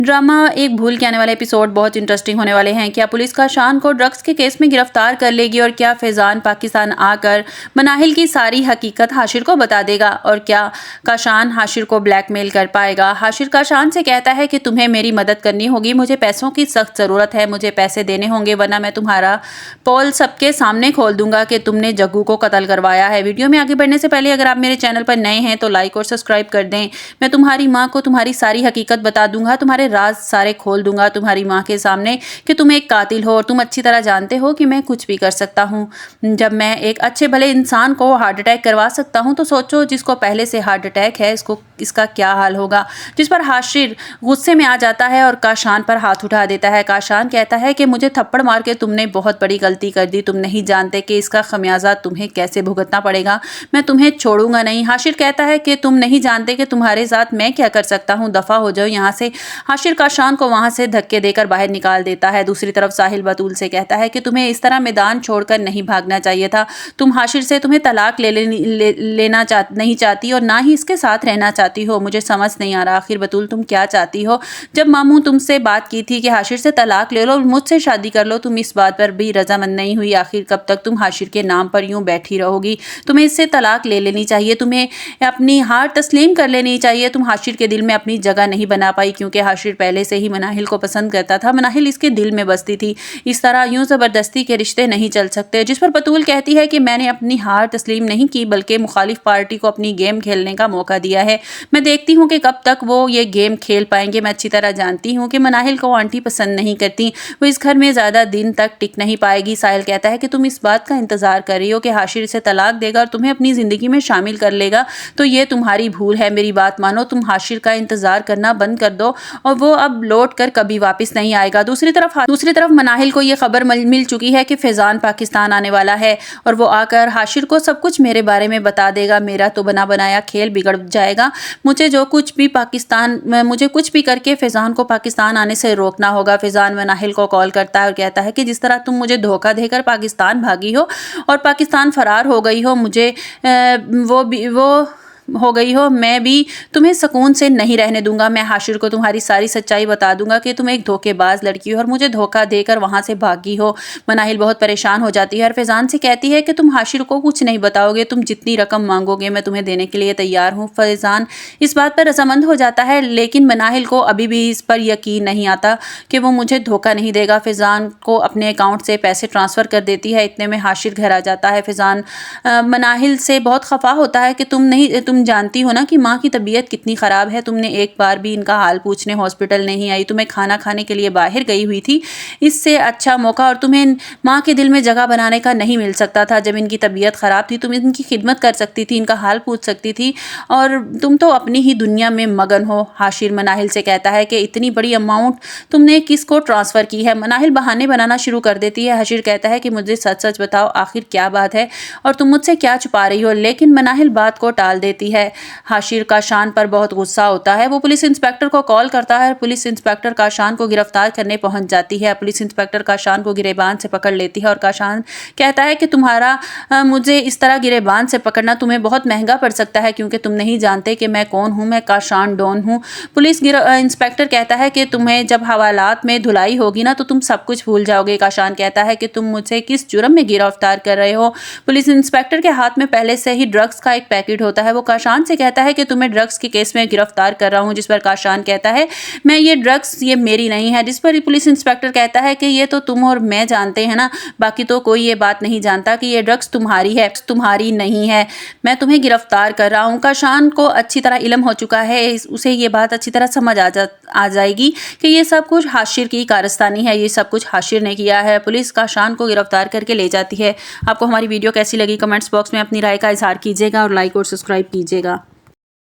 Drama एक भूल के आने वाले एपिसोड बहुत इंटरेस्टिंग होने वाले हैं। क्या पुलिस काशान को ड्रग्स के केस में गिरफ्तार कर लेगी और क्या फैजान पाकिस्तान आकर मनाहिल की सारी हकीकत हाशिर को बता देगा और क्या काशान हाशिर को ब्लैकमेल कर पाएगा। हाशिर काशान से कहता है कि तुम्हें मेरी मदद करनी होगी, मुझे पैसों की सख्त ज़रूरत है, मुझे पैसे देने होंगे वरना मैं तुम्हारा पोल सबके सामने खोल दूंगा कि तुमने जग्गू को कत्ल करवाया है। वीडियो में आगे बढ़ने से पहले अगर आप मेरे चैनल पर नए हैं तो लाइक और सब्सक्राइब कर दें। मैं तुम्हारी माँ को तुम्हारी सारी हकीकत बता दूंगा, तुम्हारे राज सारे खोल दूंगा तुम्हारी माँ के सामने कि तुम एक कातिल हो और तुम अच्छी तरह जानते हो कि मैं कुछ भी कर सकता हूँ। जब मैं एक अच्छे भले इंसान को हार्ट अटैक करवा सकता हूँ तो सोचो जिसको पहले से हार्ट अटैक है इसका क्या हाल होगा। जिस पर हाशिर गुस्से में आ जाता है और काशान पर हाथ उठा देता है। काशान कहता है कि मुझे थप्पड़ मार के तुमने बहुत बड़ी गलती कर दी, तुम नहीं जानते कि इसका खमियाजा तुम्हें कैसे भुगतना पड़ेगा, मैं तुम्हें छोड़ूंगा नहीं। हाशिर कहता है कि तुम नहीं जानते कि तुम्हारे साथ मैं क्या कर सकता हूँ, दफा हो जाओ यहाँ से। हाशिर काशान को वहां से धक्के देकर बाहर निकाल देता है। दूसरी तरफ साहिल बतूल से कहता है कि तुम्हें इस तरह मैदान छोड़कर नहीं भागना चाहिए था, तुम हाशिर से तुम्हें तलाक लेना नहीं चाहती और ना ही इसके साथ रहना चाहती हो। मुझे समझ नहीं आ रहा आखिर बतूल तुम क्या चाहती हो। जब मामू तुमसे बात की थी कि हाशिर से तलाक ले लो और मुझसे शादी कर लो, तुम इस बात पर भी रजामंद नहीं हुई। आखिर कब तक तुम हाशिर के नाम पर यूं बैठी रहोगी, तुम्हें इससे तलाक ले लेनी चाहिए, तुम्हें अपनी हार तस्लीम कर लेनी चाहिए। तुम हाशिर के दिल में अपनी जगह नहीं बना पाई क्योंकि हाशिर पहले से ही मनाहिल को पसंद करता था, मनाहिल इसके दिल में बसती थी। इस तरह यूं जबरदस्ती के रिश्ते नहीं चल सकते। जिस पर बतूल कहती है कि मैंने अपनी हार तस्लीम नहीं की बल्कि मुखालिफ पार्टी को अपनी गेम खेलने का मौका दिया है। मैं देखती हूँ कि कब तक वो ये गेम खेल पाएंगे। मैं अच्छी तरह जानती हूँ कि मनाहिल को आंटी पसंद नहीं करती, वो इस घर में ज़्यादा दिन तक टिक नहीं पाएगी। साहिल कहता है कि तुम इस बात का इंतज़ार कर रही हो कि हाशिर से तलाक देगा और तुम्हें अपनी ज़िंदगी में शामिल कर लेगा, तो ये तुम्हारी भूल है। मेरी बात मानो, तुम हाशिर का इंतज़ार करना बंद कर दो और वो अब लौट कर कभी वापस नहीं आएगा। दूसरी तरफ मनाहिल को ये खबर मिल चुकी है कि फैजान पाकिस्तान आने वाला है और वो आकर हाशिर को सब कुछ मेरे बारे में बता देगा। मेरा तो बना बनाया खेल बिगड़ जाएगा। मुझे कुछ भी करके फैजान को पाकिस्तान आने से रोकना होगा। फैजान मनाहिल को कॉल करता है और कहता है कि जिस तरह तुम मुझे धोखा देकर पाकिस्तान भागी हो और पाकिस्तान फरार हो गई हो, मुझे वो हो गई हो, मैं भी तुम्हें सुकून से नहीं रहने दूंगा। मैं हाशिर को तुम्हारी सारी सच्चाई बता दूंगा कि तुम एक धोखेबाज लड़की हो और मुझे धोखा देकर वहां से भागी हो। मनाहिल बहुत परेशान हो जाती है और फैजान से कहती है कि तुम हाशिर को कुछ नहीं बताओगे, तुम जितनी रकम मांगोगे मैं तुम्हें देने के लिए तैयार हूँ। फैजान इस बात पर रजामंद हो जाता है लेकिन मनाहिल को अभी भी इस पर यकीन नहीं आता कि वो मुझे धोखा नहीं देगा। फैजान को अपने अकाउंट से पैसे ट्रांसफ़र कर देती है। इतने में हाशिर घर आ जाता है। फैजान मनाहिल से बहुत खफा होता है कि तुम जानती हो ना कि माँ की तबीयत कितनी ख़राब है, तुमने एक बार भी इनका हाल पूछने हॉस्पिटल नहीं आई, तुम्हें खाना खाने के लिए बाहर गई हुई थी। इससे अच्छा मौका और तुम्हें माँ के दिल में जगह बनाने का नहीं मिल सकता था। जब इनकी तबीयत ख़राब थी तुम इनकी खिदमत कर सकती थी, इनका हाल पूछ सकती थी और तुम तो अपनी ही दुनिया में मगन हो। हाशिर मनाहिल से कहता है कि इतनी बड़ी अमाउंट तुमने किसको ट्रांसफ़र की है। मनाहिल बहाने बनाना शुरू कर देती है। हाशिर कहता है कि मुझे सच सच बताओ आखिर क्या बात है और तुम मुझसे क्या छुपा रही हो, लेकिन मनाहिल बात को टाल देती है। हाशिर काशान पर बहुत गुस्सा होता है। वो पुलिस इंस्पेक्टर को कॉल करता है। पुलिस इंस्पेक्टर काशान को गिरफ्तार करने पहुंच जाती है। पुलिस इंस्पेक्टर काशान को गिरेबान से पकड़ लेती है और काशान कहता है कि मुझे इस तरह गिरेबान से पकड़ना तुम्हें बहुत महंगा पड़ सकता है क्योंकि तुम नहीं जानते कि मैं कौन हूँ, मैं काशान डॉन हूँ। पुलिस इंस्पेक्टर कहता है कि तुम्हें जब हवालात में धुलाई होगी ना तो तुम सब कुछ भूल जाओगे। काशान कहता है कि तुम मुझे किस जुर्म में गिरफ्तार कर रहे हो। पुलिस इंस्पेक्टर के हाथ में पहले से ही ड्रग्स का एक पैकेट होता है। वो काशान से कहता है कि तुम्हें ड्रग्स के केस में गिरफ्तार कर रहा हूं। जिस पर काशान कहता है मैं ये ड्रग्स ये मेरी नहीं है। जिस पर पुलिस इंस्पेक्टर कहता है कि ये तो तुम और मैं जानते हैं ना, बाकी तो कोई ये बात नहीं जानता कि ये ड्रग्स तुम्हारी है, तुम्हारी नहीं है, मैं तुम्हें गिरफ्तार कर रहा हूं। काशान को अच्छी तरह इल्म हो चुका है, उसे ये बात अच्छी तरह समझ आ जाएगी कि ये सब कुछ हाशिर की कारस्तानी है, ये सब कुछ हाशिर ने किया है। पुलिस काशान को गिरफ्तार करके ले जाती है। आपको हमारी वीडियो कैसी लगी कमेंट्स बॉक्स में अपनी राय का इजहार कीजिएगा और लाइक और सब्सक्राइब कीजिएगा।